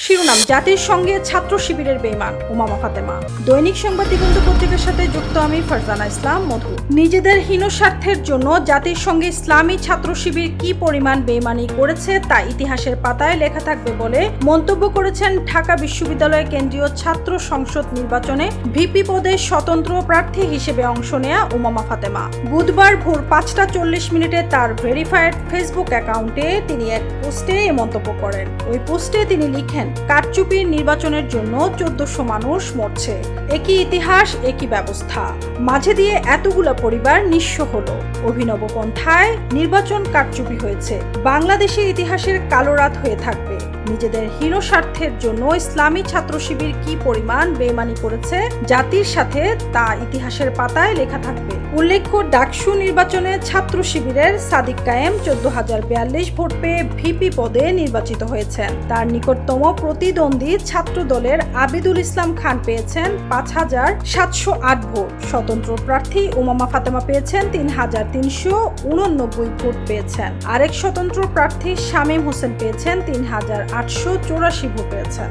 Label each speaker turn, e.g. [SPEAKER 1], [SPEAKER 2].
[SPEAKER 1] শিরোনাম, জাতির সঙ্গে ছাত্র শিবিরের বেঈমান উমামা ফাতেমা। দৈনিক সংবাদ দিগন্ত পত্রিকার সাথে যুক্ত আমি ফারজানা ইসলাম মধু। নিজেদের হীন স্বার্থের জন্য জাতির সঙ্গে ইসলামী ছাত্র শিবির কি পরিমাণ বেঈমানি করেছে তা ইতিহাসের পাতায় লেখা থাকবে বলে মন্তব্য করেছেন ঢাকা বিশ্ববিদ্যালয় কেন্দ্রীয় ছাত্র সংসদ নির্বাচনে ভিপি পদে স্বতন্ত্র প্রার্থী হিসেবে অংশ নেয়া উমামা ফাতেমা। বুধবার ভোর 5টা 40 মিনিটে তার ভেরিফাইড ফেসবুক অ্যাকাউন্টে তিনি এক পোস্টে এ মন্তব্য করেন। ওই পোস্টে তিনি লিখেন, কারচুপির নির্বাচনের জন্য 1400 মানুষ মরছে, একই ইতিহাস একই ব্যবস্থা, মাঝে দিয়ে এতগুলো পরিবার নিঃস্ব হলো, অভিনব পন্থায় নির্বাচন কারচুপি হয়েছে, বাংলাদেশের ইতিহাসের কালো রাত হয়ে থাকবে। নিজেদের হীন স্বার্থের জন্য ইসলামী ছাত্র শিবির কি পরিমাণ বেঈমানি করেছে জাতির সাথে তা ইতিহাসের পাতায় লেখা থাকবে। উল্লেখ্য, ডাকসু নির্বাচনে ছাত্র শিবিরের সাদিক কায়েম 14,042 ভোট পেয়ে ভিপি পদে নির্বাচিত হয়েছেন। তার নিকটতম প্রতিদ্বন্দ্বী ছাত্র দলের আবিদুল ইসলাম খান পেয়েছেন 5,708 ভোট। স্বতন্ত্র প্রার্থী উমামা ফাতেমা পেয়েছেন 3,389 ভোট পেয়েছেন। আরেক স্বতন্ত্র প্রার্থী শামীম হোসেন পেয়েছেন 3,884 ভোট পেয়েছেন।